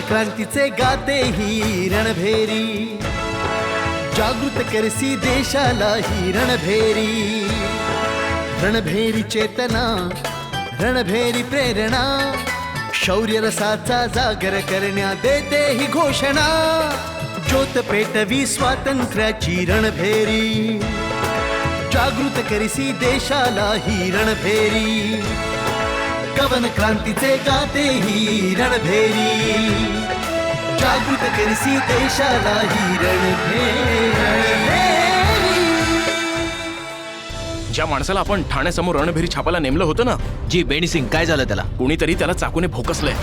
क्रांतीचे गाते ही रणभेरी, जागृत करसी देशाला ही रणभेरी. रणभेरी चेतना, रणभेरी प्रेरणा, शौर्य रसाचा जागर करण्या देते ही घोषणा. ज्योत पेटवी स्वातंत्र्याची रणभेरी, जागृत करसी देशाला ही रणभेरी. कवन क्रांतीचे गाते ही रणभेरी, जागृत करसी देशाला ही रणभेरी. ज्या माणसाला आपण ठाण्यासमोर रणभेरी छापायला नेमलं होतं ना, जी बेणीसिंग, काय झालं त्याला? कुणीतरी त्याला चाकूने भोकसलंय.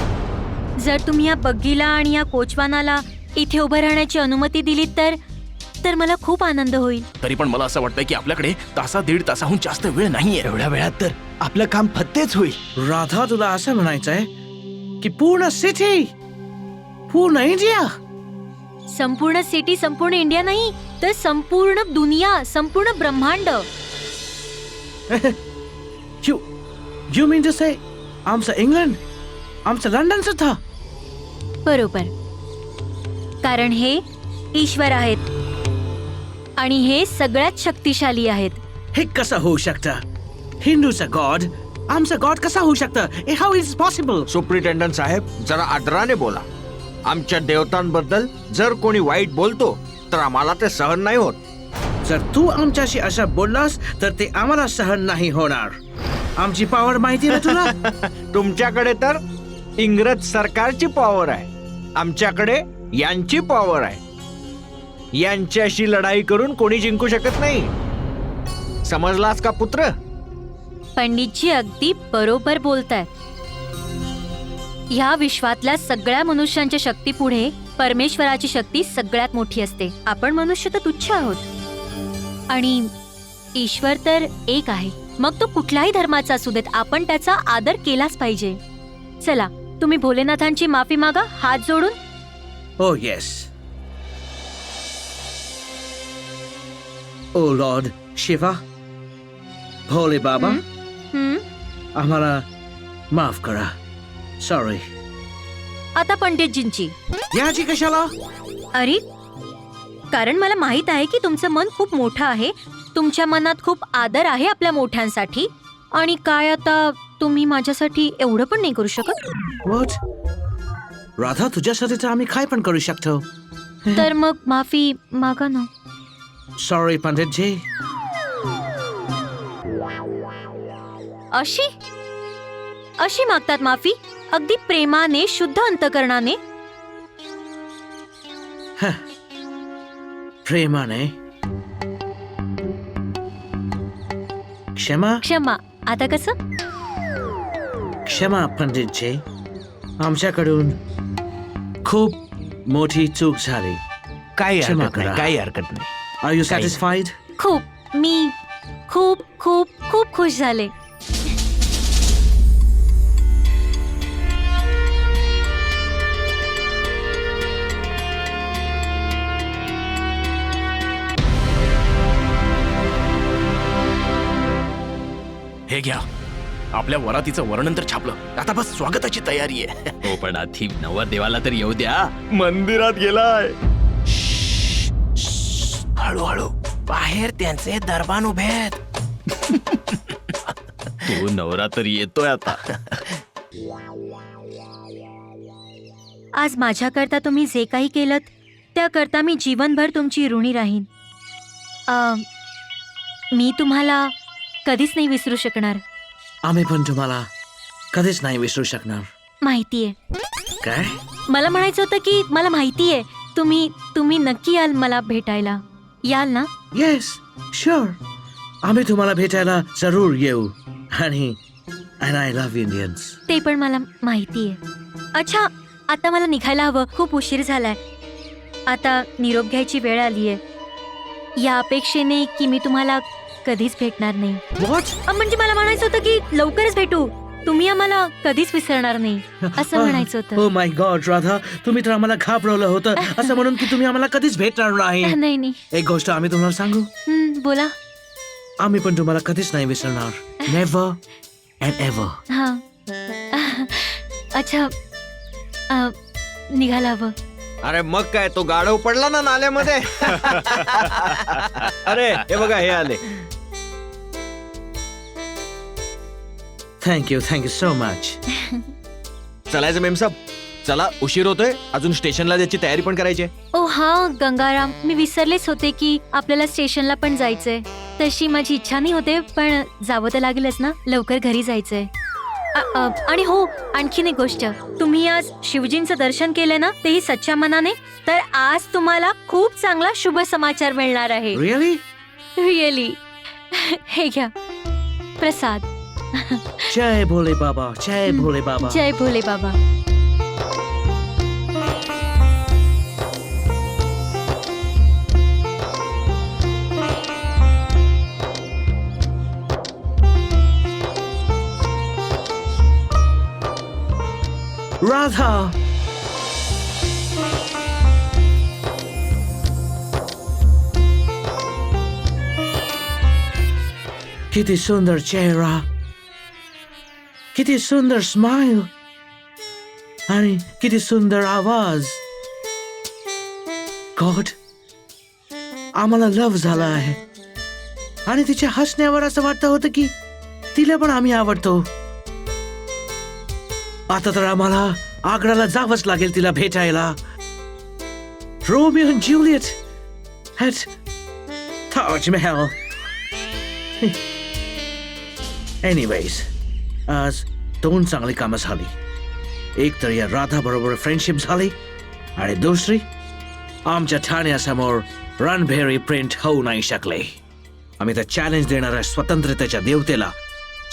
जर तुम्ही या बग्गीला आणि या कोचवानाला इथे उभं राहण्याची अनुमती दिली तर मला खूप आनंद होईल. तरी पण मला असं वाटतंय की आपल्याकडे दीड तासाहून जास्त वेळ नाहीये. एवढ्या वेळात तर आपलं काम फत्तेच होईल. राधा, तुला असं म्हणायचंय की पूर्ण सिटी, पूर्ण इंडिया? संपूर्ण सिटी, संपूर्ण इंडिया नाही तर संपूर्ण दुनिया, संपूर्ण ब्रह्मांड. You mean to say आमचं इंग्लंड, आमचं लंडन सुद्धा? बरोबर, कारण हे ईश्वर आहेत आणि हे सगळ्यात शक्तिशाली आहेत. हे कसं होऊ शकतं? हिंदूचं गॉड आमचं गॉड कसं होऊ शकतं? How is possible? सुप्रिटेंडंट साहेब, जरा आदराने बोला. आमच्या देवतांबद्दल जर कोणी वाईट बोलतो तर आम्हाला ते सहन नाही होत. जर तू आमच्याशी असं बोललास तर ते आम्हाला सहन नाही होणार. आमची पॉवर माहिती आहे तुला? तुमच्याकडे तर इंग्रज सरकारची पॉवर आहे, आमच्याकडे यांची पॉवर आहे. यांच्याशी लढाई करून कोणी जिंकू शकत नाही. समजलास का पुत्र? पंडितजी अगदी बरोबर बोलताय. ह्या विश्वातल्या सगळ्या मनुष्यांच्या शक्ती पुढे परमेश्वराची शक्ती सगळ्यात मोठी असते. आपण मनुष्य तर तुच्छ आहोत आणि ईश्वर तर एक आहे. मग तो कुठल्याही धर्माचा असू देत, आपण त्याचा आदर केलाच पाहिजे. चला, तुम्ही भोलेनाथांची माफी मागा हात जोडून. Oh yes. Oh Lord Shiva, भोले बाबा, आम्हाला माफ करा. सॉरी. आता पंडितजींची. याची कशाला? अरे, कारण मला माहित आहे की तुमचं मन खूप मोठं आहे. तुमच्या मनात खूप आदर आहे आपल्या मोठ्यांसाठी. आणि काय आता तुम्ही माझ्यासाठी एवढं पण नाही करू शकत? What? राधा, तुझ्यासाठी तर आम्ही काय पण करू शकतो. तर मग माफी मागा ना. सॉरी पंडितजी. अशी अशी मागतात माफी? अगदी प्रेमाने, शुद्ध अंतकरणाने? प्रेमाने? क्षमा? क्षमा. आता कसं? क्षमा पंडितजी, आमच्याकडून खूप मोठी चूक झाली. काही क्षमा हरकत नाही, करा. काही हरकत नाही. Are you satisfied? खूप. मी खूप खूप खूप खुश झाले. हे घ्या, आपल्या वरातीचं वर्णन तर छापलं. आता बस स्वागताची तयारी आहे. हो, पण आधी नवरदेवाला तर येऊ द्या. मंदिरात गेलाय. हळूहळू, बाहेर त्यांचे दरबान उभे आहेत. तो नवरा तर येतोय आता. आज माझ्याकरता तुम्ही जे काही केलं त्याकरता मी जीवनभर तुमची ऋणी राहीन. मी तुम्हाला कधीच नाही विसरू शकणार. आम्ही पण तुम्हाला कधीच नाही विसरू शकणार. माहितीये. काय? मला म्हणायचं होतं की मला माहितीये तुम्ही नक्की याल मला भेटायला. याल ना? येस शुअर, आम्ही तुम्हाला भेटायला जरूर येऊ. आणि आय लव्ह इंडियन्स. ते पण मला माहिती आहे. अच्छा, आता मला निघायला हवं, खूप उशीर झालाय. आता निरोप घ्यायची वेळ आलीये, या अपेक्षेने की मी तुम्हाला कधीच भेटणार नाही. व्हॉट? म्हणजे मला म्हणायचं होतं की लवकरच भेटू, तुम्ही आम्हाला कधीच विसरणार नाही असं म्हणायचं होतं. ओ माय गॉड राधा, तुम्ही तर आम्हाला घाबरवलं होतं असं म्हणून की तुम्ही आम्हाला कधीच भेटणार नाही. नाही नाही. एक गोष्ट आम्ही तुम्हाला सांगू, बोला. आम्ही पण तुम्हाला कधीच नाही विसरणार. Never and ever. हा. अच्छा, निघायला हवं. अरे मग काय, तो गाढव पडला ना नाल्यामध्ये. अरे हे बघा, हे आले. Thank you so much. चलायचं मेमसाब, चला उशीर होतोय, अजून स्टेशनला त्याची तयारी पण करायची आहे. ओ हा गंगाराम, मी विसरलेच होते की आपल्याला स्टेशनला पण जायचंय. तशी माझी इच्छा नाही होते, पण जावं तर लागेलच ना, लवकर घरी जायचंय. आणि हो, आणखीन एक गोष्ट, तुम्ही आज शिवजींचं दर्शन केलं ना, तेही सच्च्या मनाने, तर आज तुम्हाला खूप चांगला शुभ समाचार मिळणार आहे. रिअली? रिअली. हे घ्या प्रसाद. जय भोले बाबा, जय भोले बाबा. जय भोले बाबा. राधा, किती सुंदर चेहरा, किती सुंदर स्माइल आणि किती सुंदर आवाज. गॉड, आम्हाला लव्ह झाला आहे. आणि तिच्या हसण्यावर असं वाटतं होतं की तिला पण आम्ही आवडतो. आता तर आम्हाला आग्राला जावंच लागेल तिला भेटायला. रोमिओ आणि ज्युलियट ॲट ताजमहल. एनिवेज, आज दोन चांगली कामं झाली. एक तर या राधा बरोबर फ्रेंडशिप झाली, आणि दुसरी आमच्या ठाण्यासमोर रणभेरी प्रिंट होऊ नाही शकले. आम्ही त्या चॅलेंज देणाऱ्या स्वतंत्रतेच्या देवतेला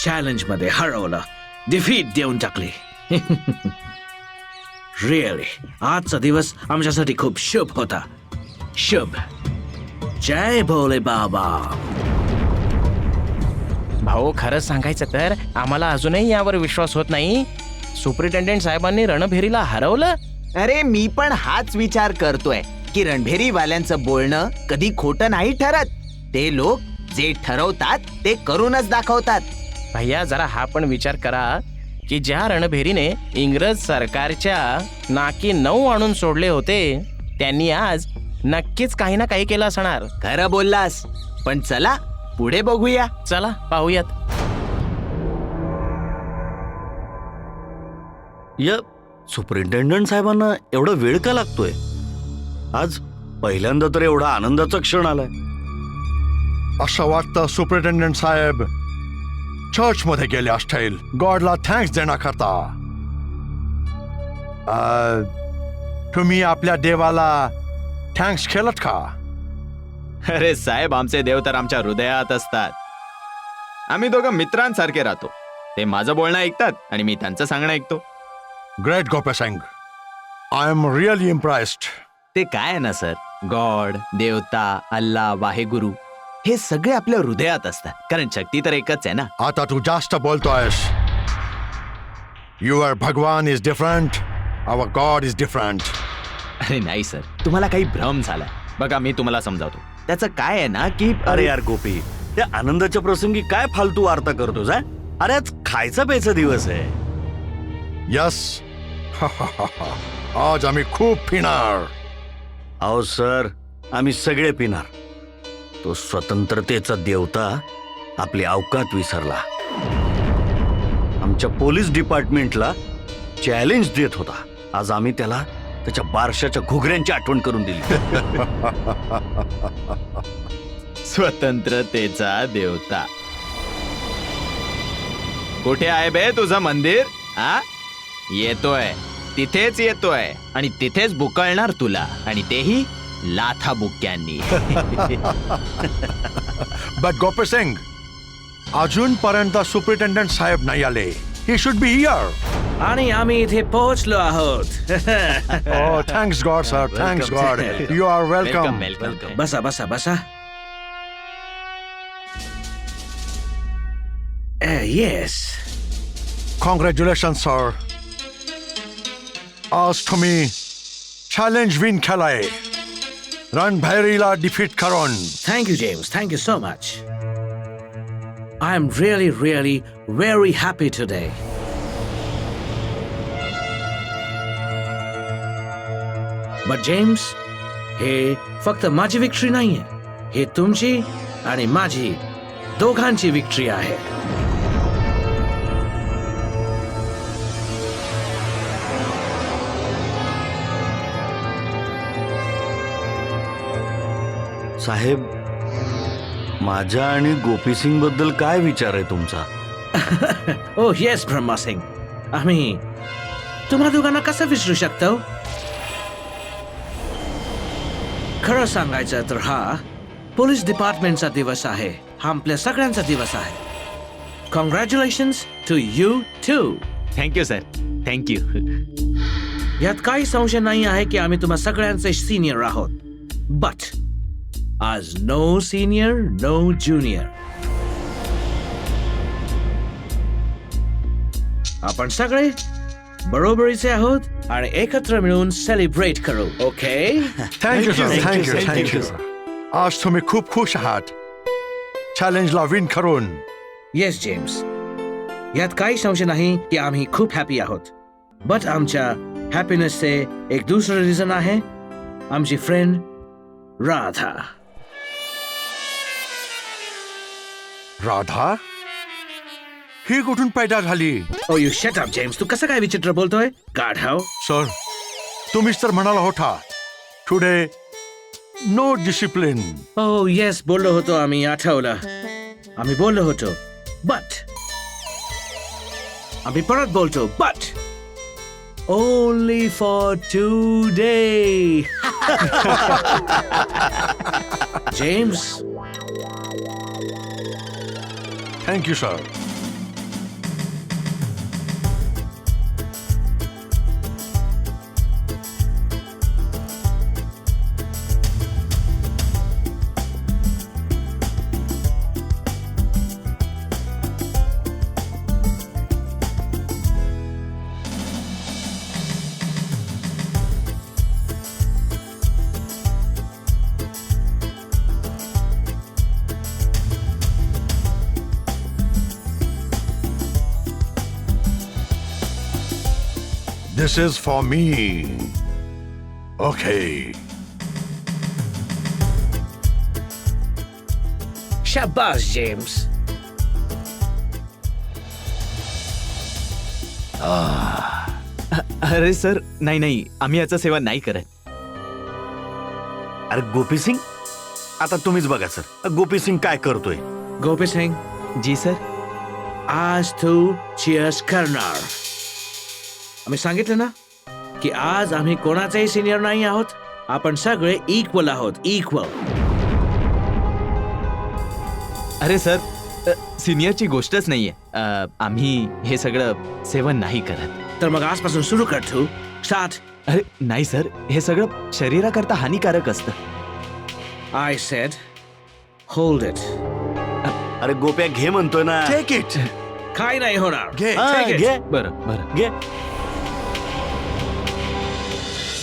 चॅलेंज मध्ये हरवलं, डिफीट देऊन टाकली. रिअली आजचा दिवस आमच्यासाठी खूप शुभ होता. शुभ. जय भोले बाबा. भाऊ, खरंच सांगायचं तर आम्हाला अजूनही यावर विश्वास होत नाही. सुपरिटेंडेंट साहेबांनी रणभेरीला हरवलं. अरे मी पण हाच विचार करतोय की रणभेरीवाल्यांचं बोलणं कधी खोटं नाही ठरत. ते लोक जे ठरवतात ते करूनच दाखवतात. भैया, जरा हा पण विचार करा की ज्या रणभेरीने इंग्रज सरकारच्या नाकी 9 आणून सोडले होते, त्यांनी आज नक्कीच काही ना काही केलं असणार. खरं बोललास, पण चला पुढे बघूया. चला पाहूयात. या सुपरिंटेंडंट साहेबांना एवढा वेळ का लागतोय? आज पहिल्यांदा तर एवढा आनंदाचा क्षण आलाय. असं वाटतं सुपरिटेंडंट साहेब चर्च मध्ये गेले असतील गॉडला थँक्स देण्याकरता. तुम्ही आपल्या देवाला थँक्स केलं का? अरे साहेब, आमचे देव तर आमच्या हृदयात असतात. आम्ही दोघं मित्रांसारखे राहतो. ते माझं बोलणं ऐकतात आणि मी त्यांचं सांगणं ऐकतो. ग्रेट गोपेसिंग, आय एम रिअली इम्प्रेस्ड. ते काय आहे ना सर, गॉड, देवता, अल्ला, वाहेगुरु हे सगळे आपल्या हृदयात असतात, कारण शक्ती तर एकच आहे ना. आता तू जास्त बोलतोयस. युअर भगवान is different, our God is different. अरे नाही सर, तुम्हाला काही भ्रम झालाय. बघा मी तुम्हाला समजावतो. त्याचं काय आहे ना की अरे यार गोपी, त्या आनंदाच्या प्रसंगी काय फालतू वार्ता करतोस? अरे आज खायचा प्यायचा दिवस आहे. यस, आज आम्ही खूप पिणार. अहो सर, आम्ही सगळे पिणार. तो स्वतंत्रतेचा देवता आपली अवकात विसरला. आमच्या पोलीस डिपार्टमेंटला चॅलेंज देत होता. आज आम्ही त्याला त्याच्या बारशाच्या घुगऱ्यांची आठवण करून दिली. स्वतंत्रतेचा देवता. कुठे आहे बे तुझं मंदिर? आ येतोय, तिथेच येतोय आणि तिथेच बुकळणार तुला, आणि तेही लाथाबुक्क्यांनी. बट गोपी सिंग, अजूनपर्यंत सुपरिटेंडंट साहेब नाही आले. He should be here. आणि आम्ही इथे पोहोचलो आहोत. Oh, thanks God, sir. Thanks God. You are welcome. Welcome. बसा बसा बसा. येस. Congratulations, sir. आज तुम्ही चॅलेंज विन केलाय. रणभैरीला डिफीट करून. Thank you, James. Thank you so much. I am really, really very happy today. But James, हे फक्त माझी विक्ट्री नाहीये. हे तुमची आणि माझी दोघांची विक्ट्री आहे. साहेब, माझ्या आणि गोपी सिंग बद्दल काय विचार आहे तुमचा? ओ येस ब्रह्मा सिंग, आम्ही तुम्हा दोघांना कसं विसरू शकतो? खरं सांगायचं तर हा पोलीस डिपार्टमेंटचा दिवस आहे. हा आपल्या सगळ्यांचा दिवस आहे. Congratulations to you too. Thank you sir. Thank you. यात काही संशय नाही आहे की आम्ही तुम्हा सगळ्यांचे सिनियर आहोत. बट आज नो सिनियर नो ज्युनियर. आपण सगळे बरोबरीचे आहोत आणि एकत्र मिळून सेलिब्रेट करू. Okay? Thank you sir. Thank you. Thank you. आज तुम्ही खूप खुश आहात चॅलेंजला विन करून. येस जेम्स, यात काही संशय नाही की आम्ही खूप हॅपी आहोत. बट आमच्या हॅपीनेसचे एक दुसरं रिझन आहे. आमची फ्रेंड राधा. राधा ही कुठून पैदा झाली? ओ यू शट अप जेम्स. तू कसं काय विचित्र बोलतोय? गाढव. सर, तुम्हीच तर म्हणाला होता टुडे नो डिसिप्लिन. ओ येस, बोललो होतो आम्ही. आठवलं, आम्ही बोललो होतो. बट आम्ही परत बोलतो. But only for today. James. Thank you sir. This is for me. Okay. शाबास जेम्स. अरे सर, नाही, आम्ही याचं सेवन नाही करत. अरे गोपी सिंग, आता तुम्हीच बघा सर, गोपी सिंग काय करतोय. गोपी सिंग, जी सर. आज तू चिअर्स करणार. आम्ही सांगितलं ना की आज आम्ही कोणाचाही सिनियर नाही आहोत. आपण सगळे इक्वल आहोत. इक्वल. अरे सर, सिनियरची गोष्टच नाहीये. आम्ही हे सगळं सेवन नाही करत. तर मग आजपासून सुरू कर तू. स्टार्ट. अरे नाही सर, हे सगळं शरीराकरता हानिकारक असतं. I said hold it. अरे गोप्या घे म्हणतोय ना. Take it. काय नाही होणार. घे. Take it. घे बरं. घे.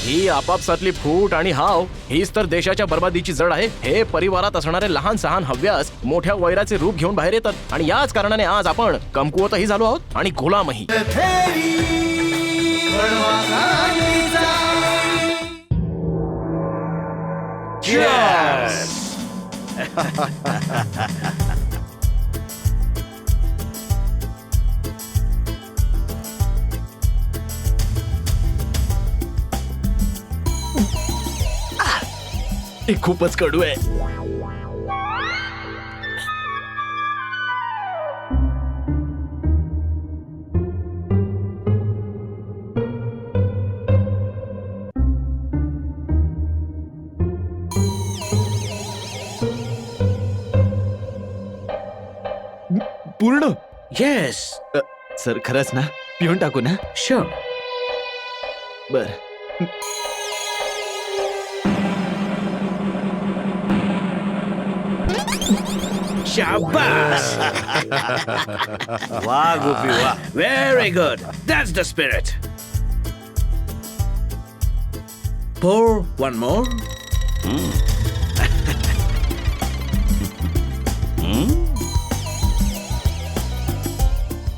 ही आपापसातली फूट आणि हाव हीच तर देशाच्या बर्बादीची जड आहे. हे परिवारात असणारे लहान सहान हव्यास मोठ्या वैराचे रूप घेऊन बाहेर येतात आणि याच कारणाने आज आपण कमकुवतही झालो आहोत आणि गुलामही. हे खूपच कडू आहे. पूर्ण येस सर खरंच ना पिऊन टाकू ना शुअर. बर शाबास. वा गोपी वा. Very good. That's the spirit. Pour one more.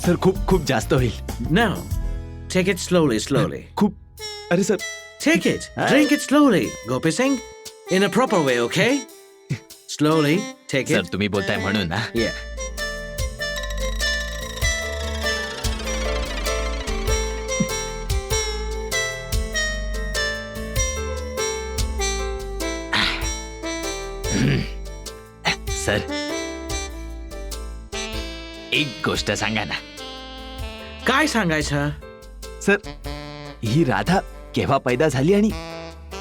Sir खूप खूप जास्त होईल No. Take it slowly, slowly. खूप अरे sir Take it. Drink it slowly. Gopi Singh. In a proper way, okay? Slowly. Take sir it. तुम्ही बोलताय म्हणून ना Yeah. सर एक गोष्ट सांगा ना काय सांगायचं? सर ही राधा केव्हा पैदा झाली आणि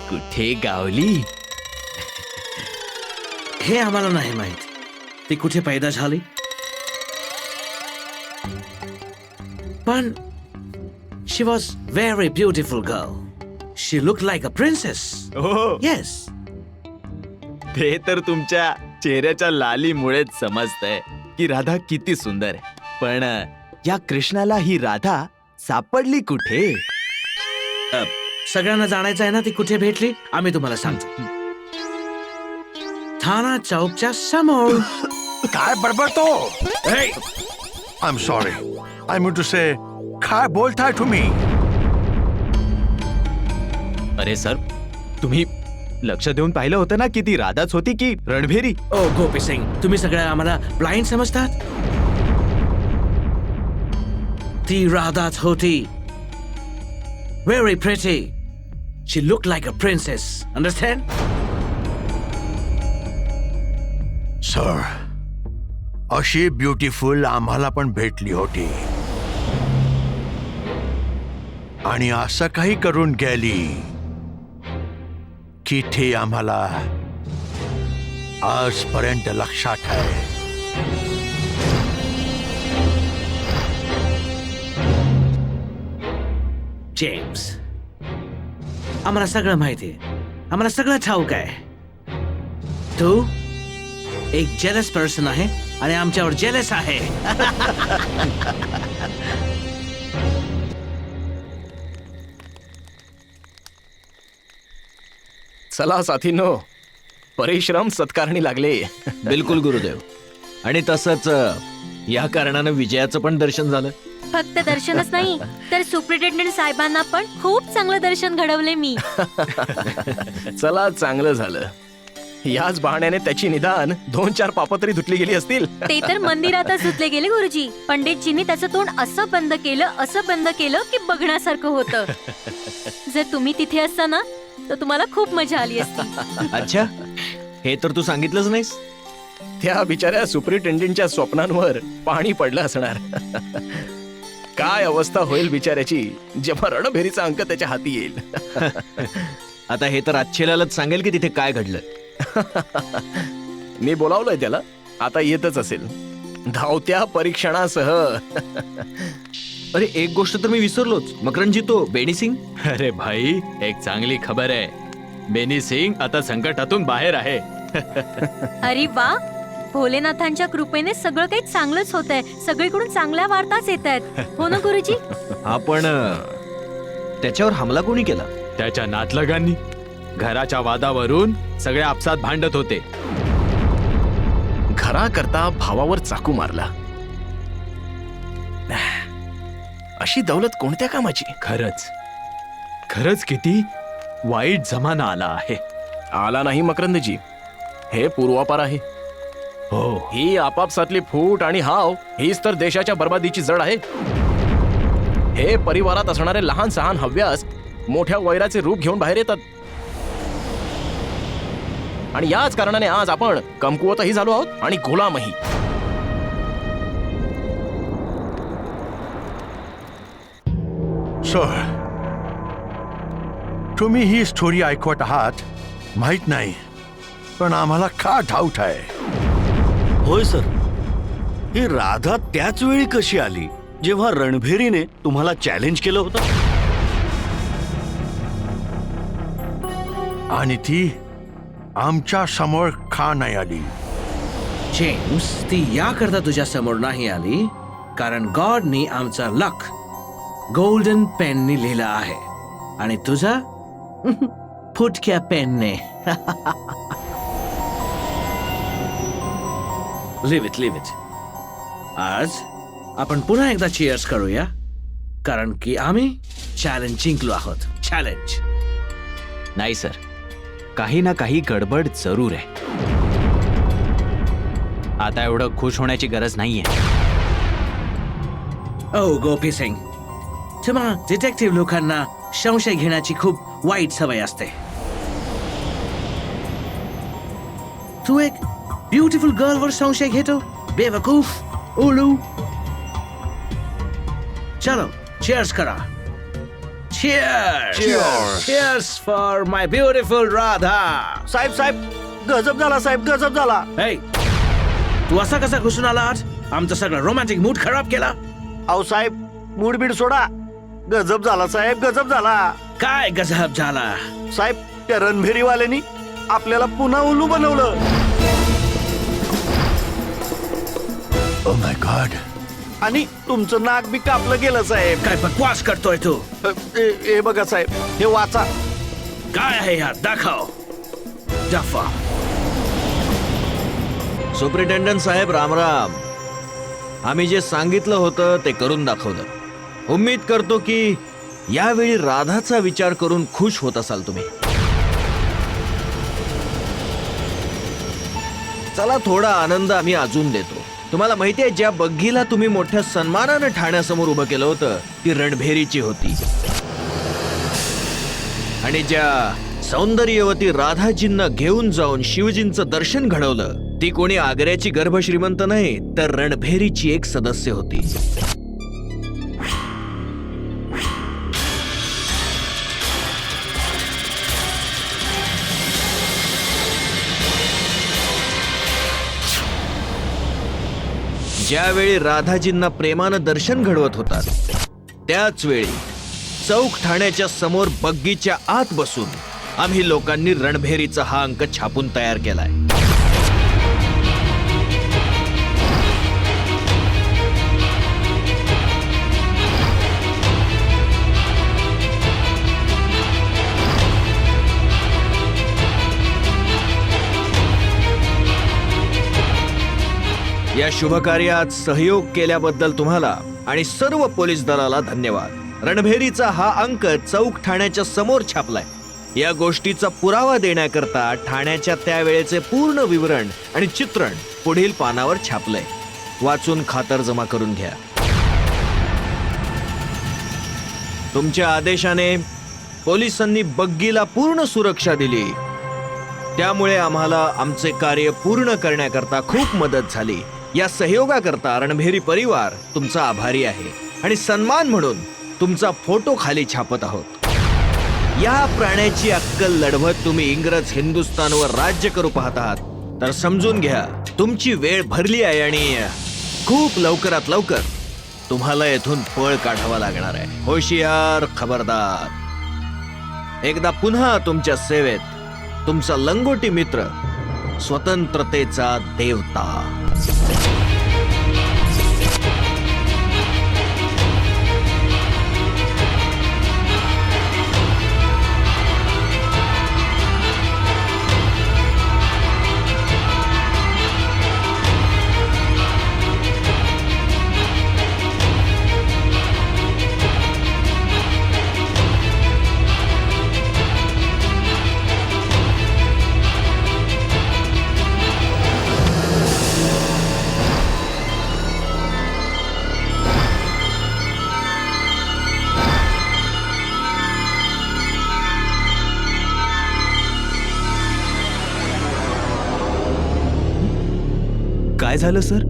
कुठे गावली हे आम्हाला नाही माहित. ती कुठे पैदा झाली? पण she was very beautiful girl. She looked like a princess. हो Yes. ते तर तुमच्या चेहऱ्याच्या लालीमुळेच समजतंय की राधा किती सुंदर आहे पण या कृष्णाला ही राधा सापडली कुठे सगळ्यांना जाणायचं आहे ना ती कुठे भेटली? आम्ही तुम्हाला सांगतो. थाना चौकच्या समोर. काय बडबडतो? Hey! I am sorry. I mean to say काय बोलताय तुम्ही? अरे सर तुम्ही लक्ष देऊन पाहिलं होतं ना की ती राधाच होती की रणभेरी ओ गोपी सिंग, तुम्ही सगळ्या आम्हाला ब्लाइंड समजतात? ती राधाच होती. Very pretty. She looked like a princess. Understand? Sir अशी ब्युटिफुल आम्हाला पण भेटली होती आणि असं काही करून गेली की ते आम्हाला आजपर्यंत लक्षात आहे. जेम्स, आम्हाला सगळं माहिती आहे. आम्हाला सगळं ठाऊक आहे. तू एक जेलस पर्सन आहे आणि आमच्यावर जेलस आहे. चला साथीनो परिश्रम सत्कारणी लागले. बिलकुल गुरुदेव आणि तसंच या कारणानं विजयाचं पण दर्शन झालं. फक्त दर्शनच नाही तर सुप्रिटेंडंट साहेबांना पण खूप चांगलं दर्शन घडवले मी. चला चांगलं झालं. याच बहाण्याने त्याची निदान 2-4 पापं तरी धुतली गेली असतील. ते तर मंदिरातच धुतले गेले गुरुजी. पंडितजींनी त्याचं तोंड असं बंद केलं की बघण्यासारखं होतं. जर तुम्ही तिथे असता ना तर तुम्हाला खूप मजा आली असती. अच्छा हे तर तू सांगितलंच नाहीस. त्या बिचाऱ्या सुप्रिटेंडेंटच्या स्वप्नांवर पाणी पडलं असणार. काय अवस्था होईल बिचाऱ्याची जेव्हा रणभेरीचा अंक त्याच्या हाती येईल. आता हे तर अच्छेलालच सांगेल की तिथे काय घडलं. मी बोलावलंय त्याला, आता येतच असेल धावत्या परीक्षणासह. अरे एक गोष्ट तर मी विसरलोच. मकरंदजी तो बेनी सिंग. अरे भाई एक चांगली खबर आहे. बेनी सिंग आता संकटातून बाहेर आहे. अरे वा, भोलेनाथांच्या कृपेने सगळं काही चांगलंच होत आहे. सगळीकडून चांगल्या वार्ताच येत आहेत. हो ना गुरुजी? आपण त्याच्यावर हमला कोणी केला? त्याच्या नातलगांनी. घराच्या वादावरून सगळे आपसात भांडत होते. घराकरता भावावर चाकू मारला. अशी दौलत कोणत्या कामाची? खरंच किती वाईट जमाना आला आहे. आला नाही मकरंदजी, हे पूर्वापार आहे. हो ही आपापसातली फूट आणि हाव हीच तर देशाच्या बर्बादीची जड आहे. हे परिवारात असणारे लहान सहान हव्यास मोठ्या वैराचे रूप घेऊन बाहेर येतात आणि याच कारणाने आज आपण कमकुवतही झालो आहोत आणि गुलामही. सर तुम्ही ही स्टोरी ऐकवत आहात माहित नाही, पण आम्हाला का ठाऊक आहे. होय सर, ही राधा त्याच वेळी कशी आली जेव्हा रणभेरीने तुम्हाला चॅलेंज केलं होतं? आणि ती आमच्या समोर का नाही आली? जेम्स, ती याकरता तुझ्या समोर नाही आली कारण गॉडनी आमचा लक गोल्डन पेनने लिहिला आहे आणि तुझा फुटक्या पेनने. Leave it. आज आपण पुन्हा एकदा चीयर्स करूया कारण की आम्ही चॅलेंज जिंकलो आहोत. चॅलेंज. नाही सर, काही ना काही गडबड जरूर आहे. आता एवढं खुश होण्याची गरज नाहीये. ओ गोपी सिंग, तुम्हा डिटेक्टिव्ह लोकांना संशय घेण्याची खूप वाईट सवय असते. तू एक ब्युटिफुल गर्लवर संशय घेतो, बेवकूफ, उलू. चलो चीयर्स करा. Cheers for my beautiful Radha. साहेब गजब झाला साहेब, गजब झाला. Hey, तू असा कसा घुसून आलास? आमचं सगळं रोमॅन्टिक मूड खराब केला. अहो साहेब, मूड बीड सोडा. गजब झाला साहेब, गजब झाला. काय गजब झाला? साहेब, त्या रणभेरीवाल्यांनी आपल्याला पुन्हा उल्लू बनवलं. Oh my God. आणि तुमचं नाक बी कापलं गेलं साहेब. काय बकवास करतोय तू? हे बघा साहेब, हे वाचा. काय आहे यात? दाखव. जफा. सुपरिटेंडंट साहेब, रामराम. आम्ही जे सांगितलं होतं ते करून दाखवलं. उम्मीद करतो की यावेळी राधाचा विचार करून खुश होत असाल तुम्ही. चला, थोडा आनंद आम्ही अजून देतो. तुम्हाला माहिती आहे, ज्या बग्गीला तुम्ही मोठ्या सन्मानानं ठाण्यासमोर उभं केलं होतं ती रणभेरीची होती. आणि ज्या सौंदर्यवती राधाजींना घेऊन जाऊन शिवजींचं दर्शन घडवलं ती कोणी आग्र्याची गर्भश्रीमंत नाही, तर रणभेरीची एक सदस्य होती. ज्यावेळी राधाजींना प्रेमानं दर्शन घडवत होतात त्याच वेळी चौक ठाण्याच्या समोर बग्गीच्या आत बसून आम्ही लोकांनी रणभेरीचा हा अंक छापून तयार केलाय. या शुभ कार्यात सहयोग केल्याबद्दल तुम्हाला आणि सर्व पोलीस दलाला धन्यवाद. रणभेरीचा हा अंक चौक ठाण्याच्या समोर छापलाय. या गोष्टीचा पुरावा देण्याकरता ठाण्याच्या त्यावेळेचे पूर्ण विवरण आणि चित्रण पुढील पानावर छापलंय. वाचून खातरजमा करून घ्या. तुमच्या आदेशाने पोलिसांनी बग्गीला पूर्ण सुरक्षा दिली, त्यामुळे आम्हाला आमचे कार्य पूर्ण करण्याकरता खूप मदत झाली. या सहयोगाकरता रणभेरी परिवार तुमचा आभारी आहे आणि सन्मान म्हणून तुमचा फोटो खाली छापत आहोत. या प्राण्याची अक्कल लढवत तुम्ही इंग्रज हिंदुस्थानवर राज्य करू पाहत आहात तर समजून घ्या तुमची वेळ भरली आहे आणि खूप लवकरात लवकर तुम्हाला येथून पळ काढावा लागणार आहे. होशियार, खबरदार. एकदा पुन्हा तुमच्या सेवेत तुमचा लंगोटी मित्र, स्वतंत्रतेचा देवता. काय झालं सर?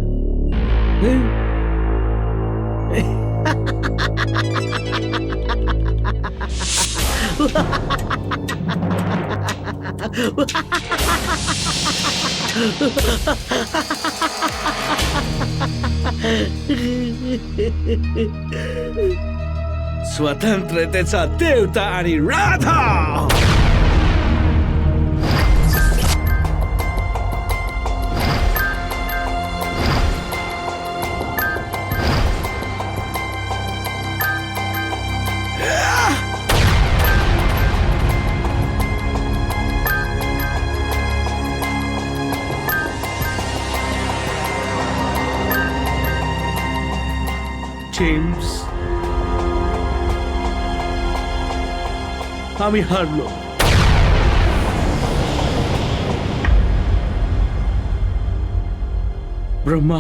स्वतंत्रतेचा देवता आणि राधा. जेम्स, आम्ही हारलो. ब्रह्मा,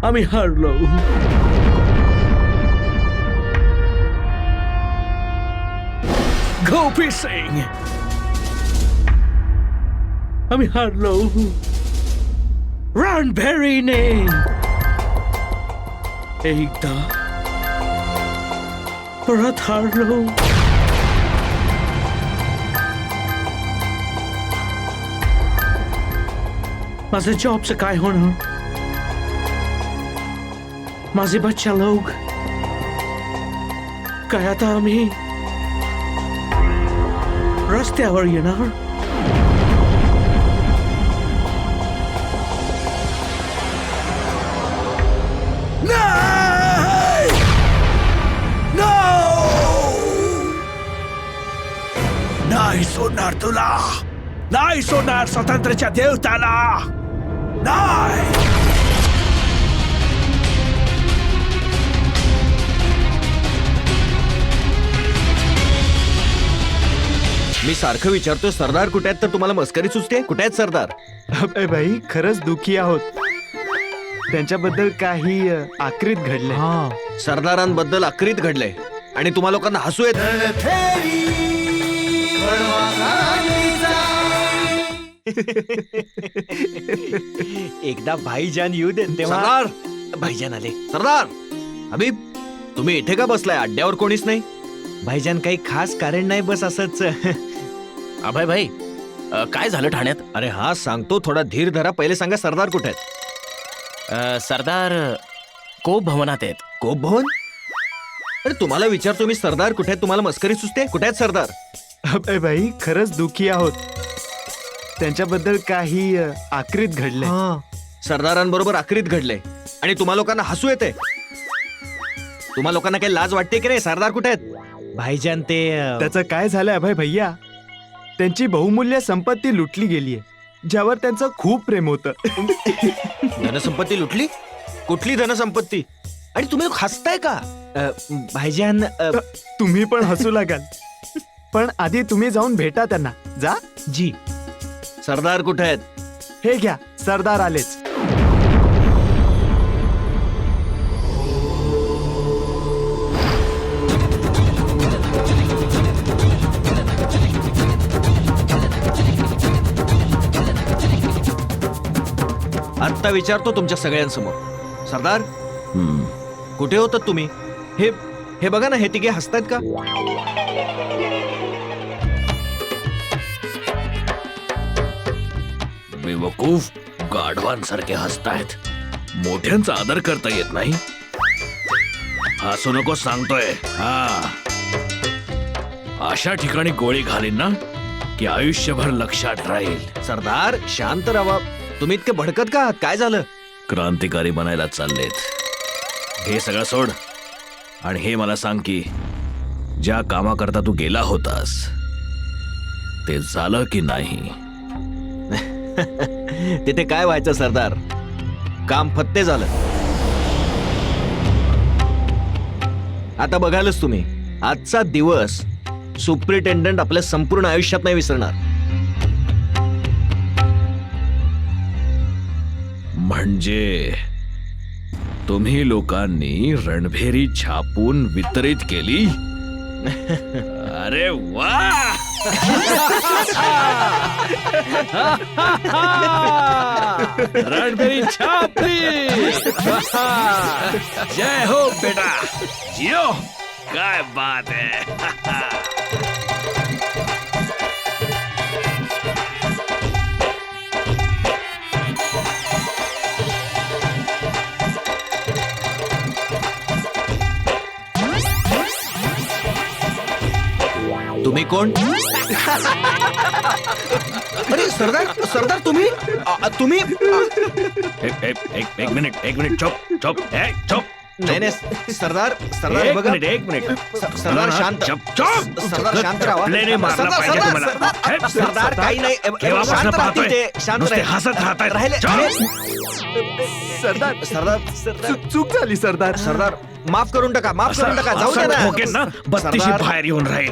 आम्ही हारलो. गोपी सिंग, आम्ही हारलो. रणभेरीने एकदा परत हारलो. माझं जॉबचं काय होणार? माझे बच्चा लोक काय आता आम्ही रस्त्यावर येणार? नाही सोडणार तुला, नाही सोडणार स्वतंत्रच्या देवताला, नाही. मी सारखं विचारतो सरदार कुठे आहेत, तर तुम्हाला मस्करी सुचते. कुठे आहेत सरदार? अबे भाई, खरंच दुखी आहोत. त्यांच्याबद्दल काही आक्रीत घडले. सरदारांबद्दल आक्रीत घडलंय आणि तुम्हा लोकांना हसू येत. रणभेरी एकदा भाईजान येऊ दे तेव्हा. सरदार, भाईजान आले. सरदार हबीब, तुम्ही इथे का बसलाय? अड्ड्यावर कोणीच नाही. भाईजान काही खास कारण नाही, बस असंच. अभय भाई, काय झालं ठाण्यात? अरे हा सांगतो, थोडा धीर धरा. पहिले सांगा सरदार कुठे आहेत? सरदार कोप भवनात आहेत. कोप भवन? अरे तुम्हाला विचारतो मी, सरदार कुठे आहेत? तुम्हाला मस्करी सुचते. कुठे आहेत सरदार? अबे भाई, खरंच दुखी आहोत. त्यांच्याबद्दल काही आक्रीत घडले. सरदारांबरोबर आक्रीत घडले आणि तुम्हा लोकांना हसू येते. तुम्हा लोकांना काही लाज वाटते की नाही? सरदार कुठे आहेत? भाईजान ते त्याचं काय झालंय अभय भैया? त्यांची बहुमूल्य संपत्ती लुटली गेलीये, ज्यावर त्यांचं खूप प्रेम होतं. धनसंपत्ती लुटली? कुठली धनसंपत्ती? आणि तुम्ही लोक हसताय का? भाईजान तुम्ही पण हसू लागाल, पण आधी तुम्ही जाऊन भेटा त्यांना. जा. जी. सरदार कुठे आहेत? हे घ्या, सरदार आलेच. आत्ता विचारतो तुमच्या सगळ्यांसमोर. सरदार कुठे होतात तुम्ही? हे बघा ना, हे तिघे हसतायत का? बेवकूफ, गाढवांसारखे हसतायत. मोठ्यांचा आदर करता येत नाही. हसू नको सांगतोय. अशा ठिकाणी गोळी घालीन ना की आयुष्यभर लक्षात राहील. सरदार शांत राहा. तुम्ही इतके भडकत का आहात? काय झालं? क्रांतिकारी बनायला चाललेत. हे सगळं सोड आणि हे मला सांग की ज्या कामाकरता तू गेला होतास ते झालं की नाही? तिथे काय व्हायचं सरदार? काम फत्ते झालं. आता बघालच तुम्ही, आजचा दिवस सुप्रिटेंडंट आपल्या संपूर्ण आयुष्यात नाही विसरणार. म्हणजे तुम्ही लोकांनी रणभेरी छापून वितरित केली? अरे वा! रणभेरी छापली. जय हो बेटा, जियो. काय बात है. तुम्ही कोण? अरे सरदार सरदार तुम्ही तुम्ही एक मिनिट चुप नाही नाही सरदार सरदार एक बघा मिनिट एक मिनिट सरदार शांत सरदार शांत राहा प्लेने मारला सरदार, पाहिजे सरदार, तुम्हाला. सरदार, सरदार काही नाही केव्हापासून शांत राहा पाहतोय? तिथे, शांत नुसते राहा. हसत राहतायत. राहिले सरदार सरदार सरदार चूक झाली सरदार. सरदार माफ करून टाका जाऊ दे ठोकेन ना बत्तीशी सरदार, बाहेर येऊन राहील.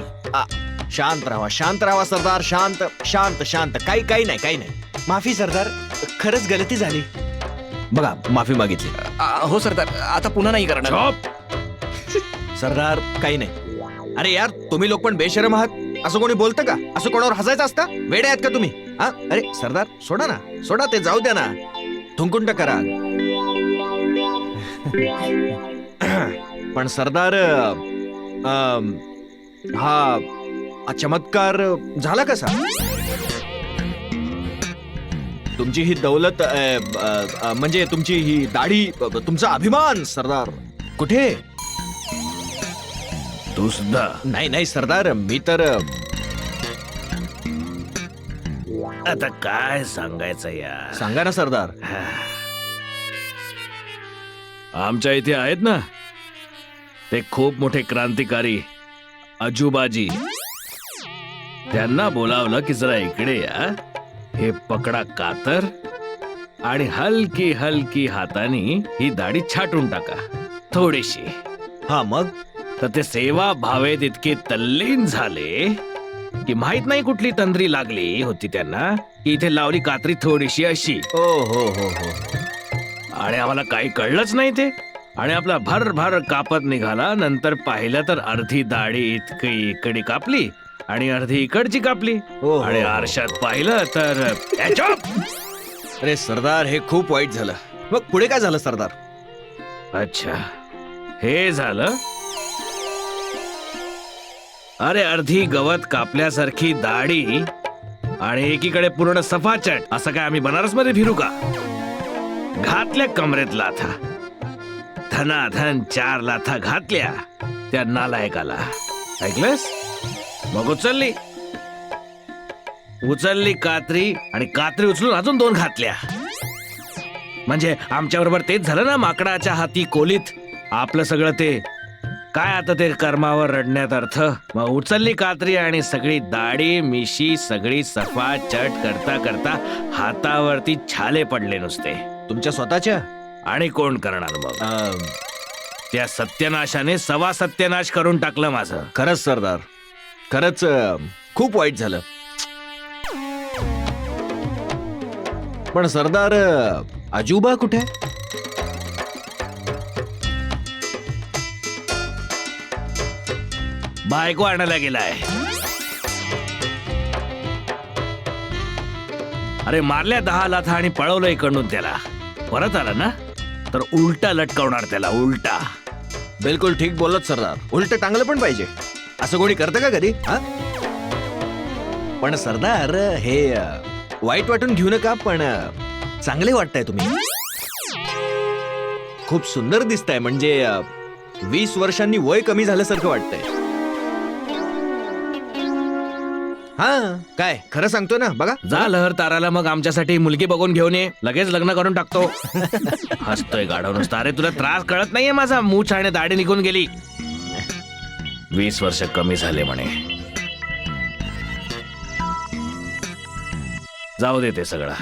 शांत राहा सरदार शांत शांत शांत काही नाही माफी सरदार खरंच गलती झाली बघा माफी मागितली हो सरदार, आता पुन्हा नाही करणार. चुप. सरदार काही नाही अरे यार तुम्ही लोक पण बेशरम आहात असं कोणी बोलतं का असं कोणावर हसायचं असतं वेडे आहेत का तुम्ही हा अरे सरदार सोडा ना सोडा ते जाऊ द्या ना थुंकुंड करा पण सरदार हा चमत्कार झाला कसा तुमची ही दौलत म्हणजे तुमची ही दाढी तुमचा अभिमान सरदार कुठे तू सुद्धा नाही सरदार मी तर आता काय सांगायचं यार. सांगा ना सरदार आमच्या इथे आहेत ना ते खूप मोठे क्रांतिकारी आजूबाजी त्यांना बोलावलं की जरा इकडे या हे पकडा कातर आणि हलकी हलकी हाताने ही दाढी छाटून टाका थोडीशी. हा मग तर ते सेवा भावेत इतके तल्लीन झाले की माहित नाही कुठली तंद्री लागली होती त्यांना की इथे लावली कात्री थोडीशी अशी. ओ हो हो हो आणि आम्हाला काही कळलंच नाही ते आणि आपला भर कापत निघाला. नंतर पाहिलं तर अर्धी दाढी इतकी इकडे कापली आणि अर्धी इकडची कापली. हो. आणि आरशात पाहिलं तर अरे सरदार हे खूप वाईट झालं मग पुढे काय झालं सरदार अच्छा हे झालं. अरे अर्धी गवत कापल्यासारखी दाढी आणि एकीकडे पूर्ण सफाचट असं काय आम्ही बनारस मध्ये फिरू का. घातल्या कमरेत लाथा धनाधन 4 लाथा घातल्या त्या नालायकाला ऐकलंस. मग उचलली कात्री आणि कात्री उचलून अजून 2 घातल्या. म्हणजे आमच्या बरोबर तेच झालं ना माकडाच्या हाती कोलीत. आपलं सगळं ते काय आता ते कर्मावर रडण्यात अर्थ. मग उचलली कात्री आणि सगळी दाढी मिशी सगळी सफा चट करता करता हातावरती छाले पडले नुसते. तुमच्या स्वतःच्या आणि कोण करणार मग. त्या सत्यनाशाने सवा सत्यनाश करून टाकलं माझं. खरंच सरदार खरंच खूप वाईट झालं. पण सरदार आजूबा कुठे बायको आणायला गेलाय. अरे मारल्या 10 लाथा आणि पळवलं इकडून त्याला. परत आला ना तर उलटा लटकवणार त्याला उलटा. बिलकुल ठीक बोलत सरदार उलट टांगलं पण पाहिजे असं कोणी करतं का कधी हा? पण सरदार हे वाईट वाटून घेऊ नका पण चांगले वाटताय तुम्ही खूप सुंदर दिसताय म्हणजे 20 वर्षांनी वय कमी झाल्यासारखं वाटतंय. हा काय खरं सांगतो ना बघा जा लहर ताराला मग आमच्यासाठी मुलगी बघून घेऊन ये लगेच लग्न करून टाकतो. हसतोय गाढव नुसता. अरे तुला त्रास कळत नाहीये माझा. मूछ आणि दाढी निघून गेली. 20 वर्ष कमी झाले म्हणे. जाऊ दे ते सगळं.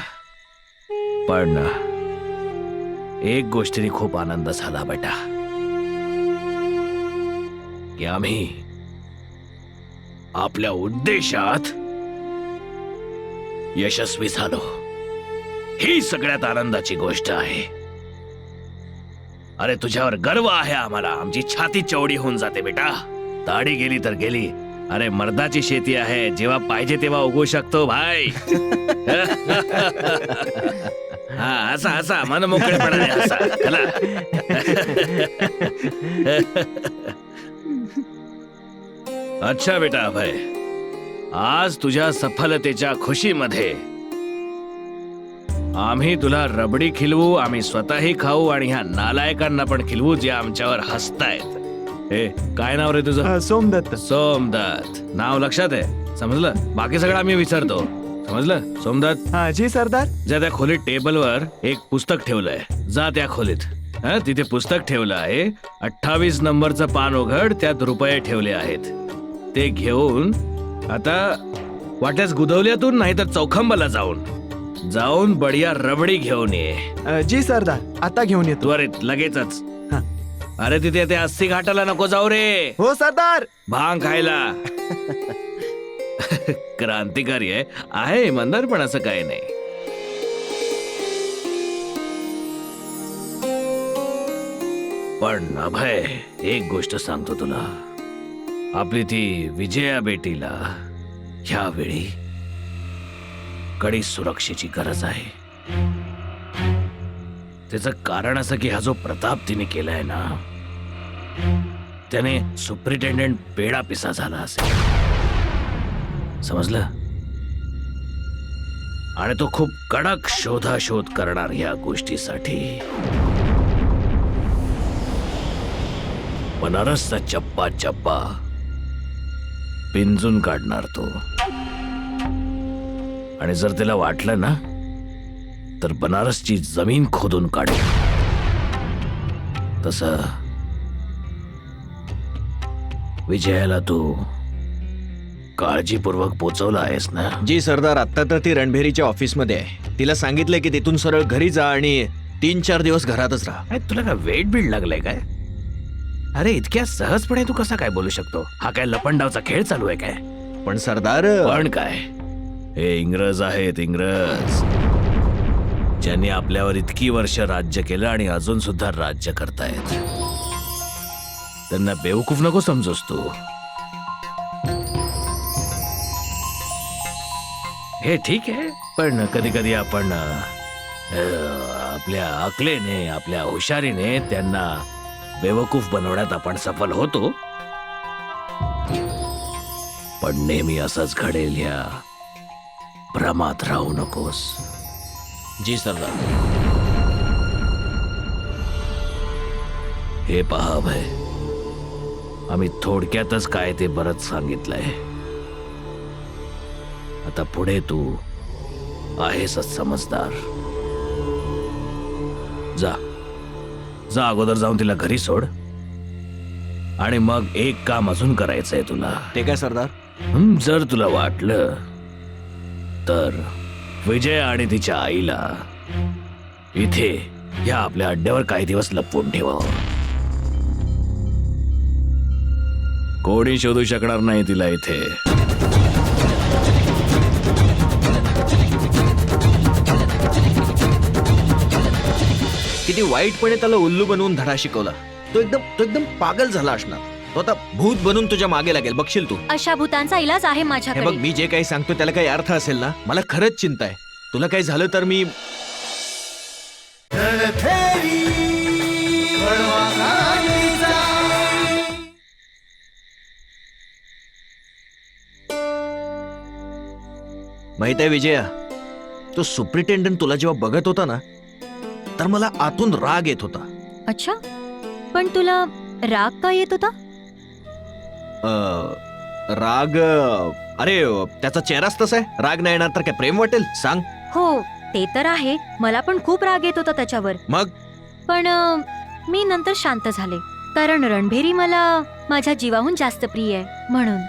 पण एक गोष्टीने खूप आनंद झाला बेटा की आम्ही आपल्या उद्देशात यशस्वी झालो. ही सगळ्यात आनंदाची गोष्ट आहे. अरे तुझ्यावर गर्व आहे आम्हाला. आमची छाती चौडी होऊन जाते बेटा. दाढी गेली तर गेली. अरे मर्दाची शेती आहे. जेव्हा पाहिजे तेव्हा उगवू शकतो भाई. हा असा मन मोकळेपणाने हसा. चला. अच्छा बेटा अभय आज तुझ्या सफलतेच्या खुशीमध्ये आम्ही तुला रबडी खिलवू. आम्ही स्वतःही खाऊ आणि ह्या नालायकांना पण खिलवू जे आमच्यावर हसतायत. ए काय नाव रे तुझं? सोमदत्त. सोमदत्त. नाव लक्षात आहे, समजलं? बाकी सगळं आम्ही विचारतो, समजलं? सोमदत्त, हा जी सरदार. ज्या त्या खोलीत टेबलवर एक पुस्तक ठेवलंय, जा त्या खोलीत. तिथे पुस्तक ठेवलं आहे, 28 नंबरचं पान उघड, त्यात रुपये ठेवले आहेत. ते घेऊन आता वाटल्यास गुदवल्यातून नाही तर चौखंबाला जाऊन बढिया रबडी घेऊन ये. जी सरदार, आता घेऊन येतो. त्वरित, लगेचच. हा. अरे तिथे ते अस्सी घाटाला नको जाऊ रे, हो सरदार. भांग खायला. क्रांतिकारी आहे इमानदार, पण असं काही नाही. पण अभय, एक गोष्ट सांगतो तुला, आपली ती विजया बेटीला ह्यावेळी कडी सुरक्षेची गरज आहे. त्याचं कारण असं की हा जो प्रताप तिने केलाय ना, त्याने सुप्रिटेंडेंट पेडा पिसा झाला असेल, समजलं? आणि तो खूप कडक शोधाशोध करणार या गोष्टीसाठी. बनारसचा चप्पा चप्पा पिंजून काढणार तो. आणि जर त्याला वाटलं ना, तर बनारसची जमीन खोदून काढेल. तसं विजयाला तू काळजीपूर्वक पोचवलं आहेस ना? जी सरदार, आता तर ती रणभेरीच्या ऑफिसमध्ये आहे. तिला सांगितलंय की तिथून सरळ घरी जा आणि 3-4 दिवस घरातच राहा. अरे तुला काय वेट बीड लागलाय काय? अरे इतक्या सहजपणे तू कसा काय बोलू शकतो? हा काय लपंडावचा खेळ चालू आहे काय? पण सरदार, पण काय, हे इंग्रज आहेत, इंग्रज, ज्यांनी आपल्यावर इतकी वर्ष राज्य केलं आणि अजून सुद्धा राज्य करतायत. त्यांना बेवकूफ नको समजूस तू. हे ठीक आहे, पण कधी कधी आपण आपल्या अकलेने, आपल्या हुशारीने त्यांना बेवकूफ बनवण्यात आपण सफल होतो. पण नेहमी असंच घडेल ह्या भ्रमात राहू नकोस. जी सरदार. हे पहा भय, आम्ही थोडक्यातच काय ते बरंच सांगितलंय. आता पुढे तू आहेसच समजदार. जा अगोदर जाऊन तिला घरी सोड, आणि मग एक काम अजून करायचंय तुला. ते काय सरदार? जर तुला वाटलं तर विजय आणि तिच्या आईला इथे ह्या आपल्या अड्ड्यावर काही दिवस लपवून ठेवावं. कोणी शोधू शकणार नाही तिला इथे. किती वाईटपणे त्याला उल्लू बनवून धडा शिकवला. तो एकदम पागल झाला असणार. तो आता भूत बनून तुझ्या मागे लागेल, बघशील तू. अशा भूतांचा इलाज आहे हे बघ, माझ्याकडे. मी जे काही सांगतो त्याला काही अर्थ असेल ना, मला खरंच चिंता आहे. तुला काही झालं तर मी रणभेरी वळवागालीचा. माहित आहे विजया, तो सुप्रिटेंडंट तुला जेव्हा बघत होता ना, तर मला आतून राग येत होता. अच्छा, पण तुला राग का येत होता? राग, अरे त्याचा चेहराच तसा आहे. राग नाही येणार तर काय प्रेम वाटेल? सांग. हो, ते तर आहे. मला पण खूप राग येत होता त्याच्यावर. मग पण मी नंतर शांत झाले, कारण रणभेरी मला माझ्या जीवाहून जास्त प्रिय आहे म्हणून.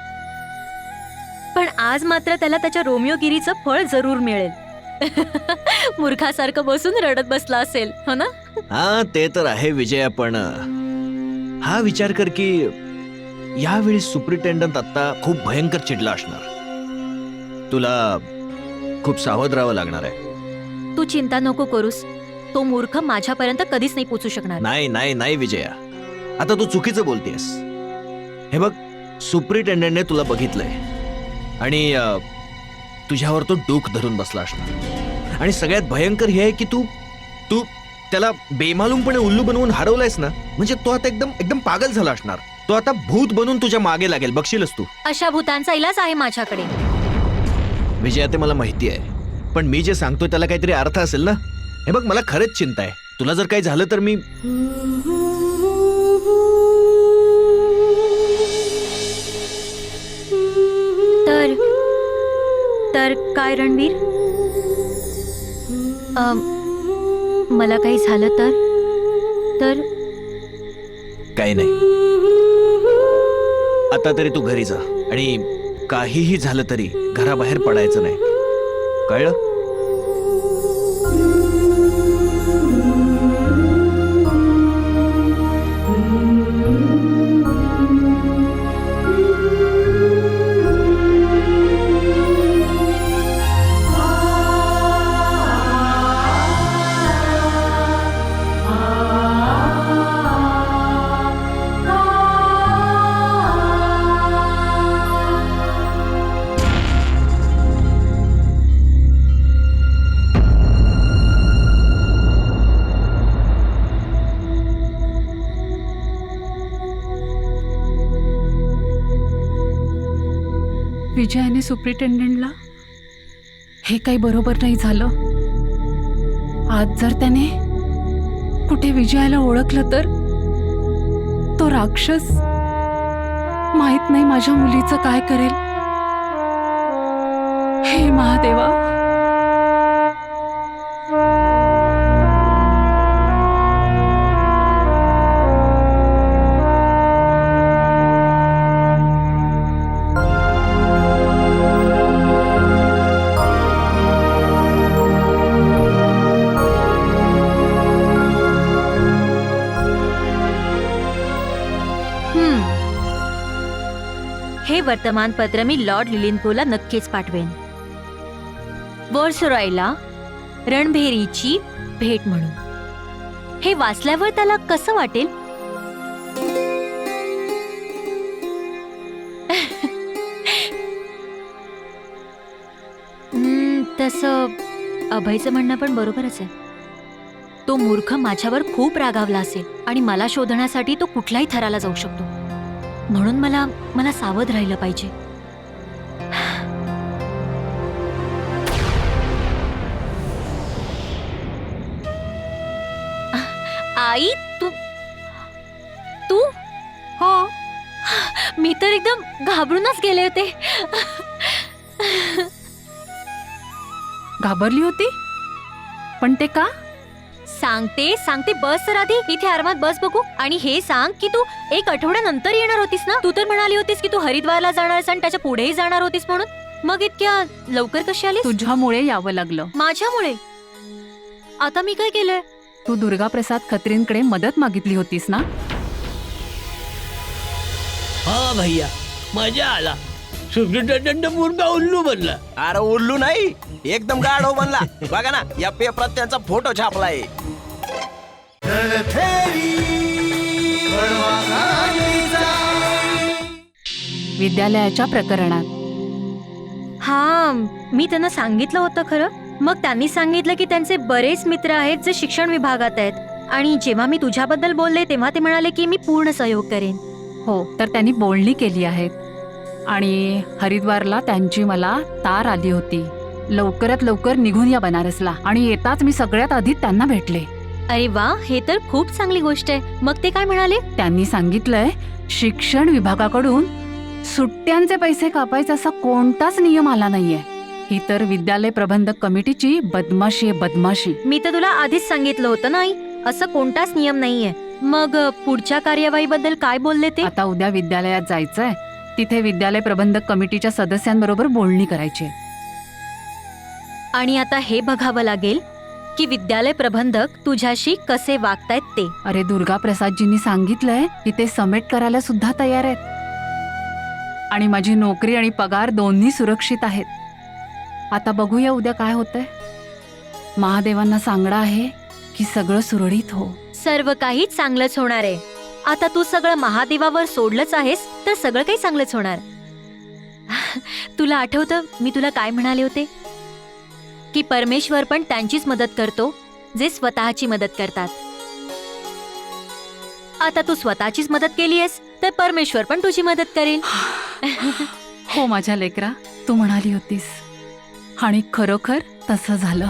पण आज मात्र त्याला त्याच्या रोमिओगिरीचं फळ जरूर मिळेल. मूर्खासारखं बसून रडत बसला असेल, हो ना? हा, ते तर आहे विजया, पण हा विचार कर की यावेळी सुप्रिटेंडंट आता खूप भयंकर चिडला असणार. तुला खूप सावध राहावं लागणार आहे. तू चिंता नको करूस. तो मूर्ख माझ्यापर्यंत कधीच नाही पोचू शकणार. नाही विजया, आता तू चुकीचं बोलतेस. हे बघ, सुप्रिटेंडंटने तुला बघितलंय आणि तुझ्यावर तो डोक धरून बसला असणार. आणि सगळ्यात भयंकर हे आहे की तू त्याला बेमालूमपणे उल्लू बनवून हरवलायस ना, म्हणजे तो आता एकदम पागल झाला असणार. तो आता भूत बनून तुझ्या मागे लागेल, बघशीलच तू. अशा भूतांचा इलाज आहे माझ्याकडे. विजया, ते मला माहिती आहे, पण मी जे सांगतोय त्याला काहीतरी अर्थ असेल ना. हे बघ, मला खरंच चिंता आहे. तुला जर काही झालं तर मी तर काय रणवीर, मला काही झालं तर काही नाही. आता तरी तू घरी जा आणि काहीही झालं तरी घराबाहेर पडायचं नाही, कळलं? विजयाने सुप्रिटेंडंटला हे काही बरोबर नाही झालं. आज जर त्याने कुठे विजयाला ओळखलं तर तो राक्षस माहित नाही माझ्या मुलीचं काय करेल. हे महादेवा. हे वर्तमानपत्र मी लॉर्ड लिलिंथपूरला नक्कीच पाठवेन. व्हॉइसरॉयला रणभेरीची भेट म्हणून. हे वाचल्यावर त्याला कसं वाटेल? तसं अभयचं म्हणणं पण बरोबरच आहे. तो मूर्ख माझ्यावर खूप रागावला असेल आणि मला शोधण्यासाठी तो कुठल्याही थराला जाऊ शकतो. म्हणून मला सावध राहिलं पाहिजे. आई, तू हो. मी तर एकदम घाबरूनच गेले होते. घाबरली होती? पण ते का? सांगते बस तर आधी इथे आरामात बस बघू. आणि हे सांग की तू 1 आठवड्यानंतर येणार होतीस ना? तू तर म्हणाली होतीस की तू हरिद्वारला जाणार आहेस आणि त्याच्या पुढेही जाणार होतीस म्हणून. मग इतक्या लवकर कशी आलीस? तुझ्यामुळे यावं लागलं. माझ्यामुळे? आता मी काय केलंय? तू दुर्गा प्रसाद खत्रींकडे मदत मागितली होतीस ना? हा भैया, मजा आला. सुप्रिटेंडंट मुर्गा उल्लू बनला. अरे उल्लू नाही, एकदम गाढव बनला. बघा ना, या पेपरात त्यांचा फोटो छापलाय. विद्यालयाच्या प्रकरणात. हा, मी त्यांना सांगितलं होतं खरं. मग त्यांनी सांगितलं की त्यांचे बरेच मित्र आहेत जे शिक्षण विभागात आहेत. आणि जेव्हा मी तुझ्याबद्दल बोलले तेव्हा ते म्हणाले की मी पूर्ण सहयोग करेन. हो, तर त्यांनी बोलणी केली आहेत. आणि हरिद्वारला त्यांची मला तार आली होती. लवकरात लवकर निघून या बनारसला. आणि येताच मी सगळ्यात आधी त्यांना भेटले. अरे वा, हे तर खूप चांगली गोष्ट आहे. मग ते काय म्हणाले? त्यांनी सांगितलंय शिक्षण विभागाकडून सुट्ट्यांचे पैसे कापायचा असा कोणताच नियम आला नाहीये. ही तर विद्यालय प्रबंधक कमिटीची बदमाशी आहे, बदमाशी. मी तर तुला आधीच सांगितलं होतं नाही, असं कोणताच नियम नाहीये. मग पुढच्या कार्यवाहीबद्दल काय बोलले ते? आता उद्या विद्यालयात जायचंय. तिथे विद्यालय प्रबंधक कमिटीच्या सदस्यांबरोबर बोलणी करायची. आणि आता हे बघावं लागेल की विद्यालय प्रबंधक तुझ्याशी कसे वागतायत ते. अरे दुर्गा प्रसादजींनी सांगितलंय की ते समेट करायला सुद्धा तयार आहेत. आणि माझी नोकरी आणि पगार दोन्ही सुरक्षित आहेत. आता बघूया उद्या काय होतंय. महादेवांना सांगणं आहे की सगळं सुरळीत हो. सर्व काही चांगलंच होणार आहे. आता तू सगळं महादेवावर सोडलंच आहेस तर सगळं काही चांगलंच होणार. तुला आठवतं मी तुला काय म्हणाले होते की परमेश्वर पण त्यांचीच मदत करतो जे स्वतःची मदत करतात. आता तू स्वतःचीच मदत केलीयस तर परमेश्वर पण तुझी मदत करेल. हो माझ्या लेकरा, तू म्हणाली होतीस आणि खरोखर तसं झालं.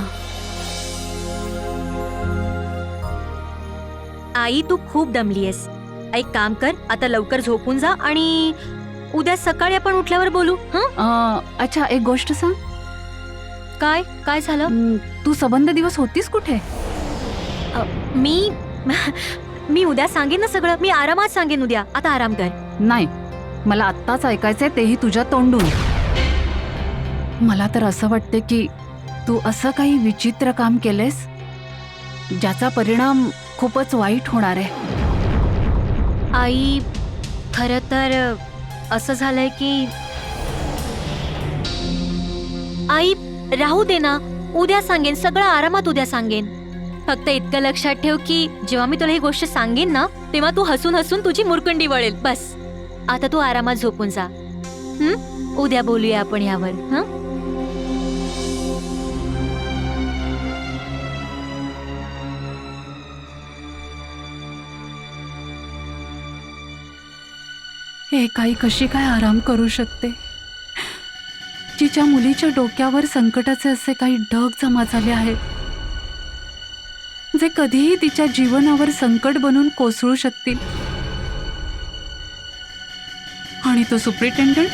आई, तू खूप दमलीयस. एक काम कर, आता लवकर झोपून जा आणि उद्या सकाळी आपण उठल्यावर बोलू. हं? अच्छा, एक गोष्ट सांग. काय काय झालं? तू संबंध दिवस होतीस कुठे? मी मी उद्या सांगेन ना सगळं. मी आरामात सांगेन उद्या. आता आराम कर. नाही, मला आत्ताच ऐकायचंय, तेही तुझ्या तोंडून. मला तर असं वाटते की तू असं काही विचित्र काम केलेस ज्याचा परिणाम खूपच वाईट होणार आहे. आई, खरं तर असं झालंय की आई, राहू दे ना. उद्या सांगेन सगळं, आरामात उद्या सांगेन. फक्त इतकं लक्षात ठेव की जेव्हा मी तुला ही गोष्ट सांगेन ना, तेव्हा तू हसून हसून तुझी मुरकंडी वळेल. बस, आता तू आरामात झोपून जा. उद्या बोलूया आपण यावर. हं? एक आई कशी काय आराम करू शकते, जिच्या मुलीच्या डोक्यावर संकटाचे असे काही ढग जमा झाले आहेत, जे कधीही तिच्या जीवनावर संकट बनून कोसळू शकतील. आणि तो सुप्रिटेंडंट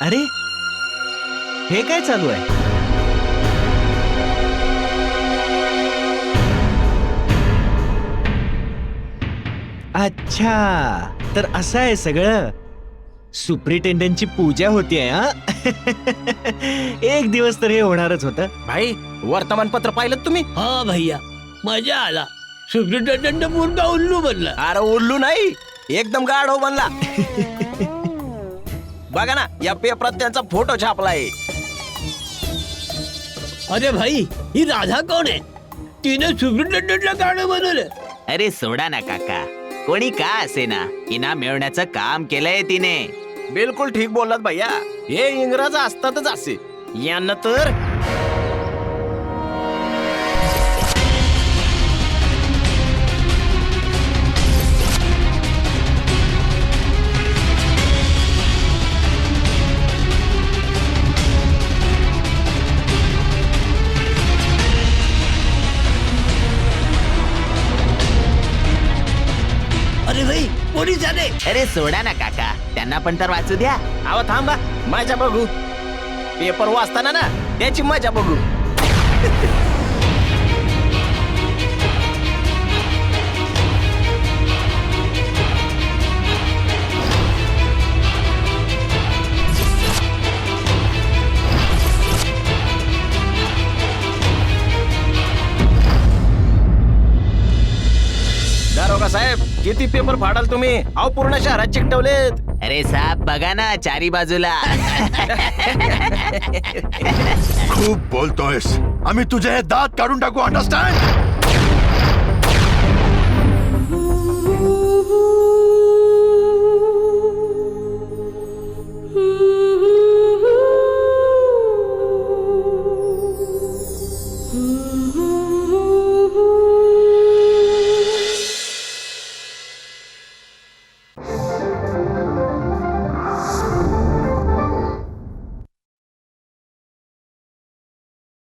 अरे, हे काय चालू आहे? अच्छा, तर असं आहे सगळं. सुप्रिटेंडंटची पूजा होतीये. हा एक दिवस तर हे होणारच होतं. भाई, वर्तमानपत्र पाहिलं तुम्ही? हा भैया, मजा आला. सुप्रिटेंडंट मुलगा उल्लू बनला. अरे उल्लू नाही, एकदम गाढव बनला. बघा ना, या पेपरात त्यांचा फोटो छापलाय. अरे भाई, ही राधा कोण आहे? तिने सुप्रिटेंडंटला गाणं बनवलं. अरे सोडा ना काका, कोणी का असे ना, इनाम मिळवण्याचं काम केलंय तिने. बिलकुल ठीक बोललात भैया. हे इंग्रज असतातच असे. यांना तर अरे भाई, पोलीस आले. अरे सोडा ना काका, त्यांना पण तर वाचू द्या. अहो थांबा, मजा बघू. पेपर वाचताना ना त्याची मजा बघू. दारोगा साहेब, किती पेपर फाडाल तुम्ही? अहो पूर्ण शहरात चिकटवलेत. अरे साहेब, बघा ना चारी बाजूला. खूप बोलतोयस. आम्ही तुझे हे दात काढून टाकू. अंडरस्टँड?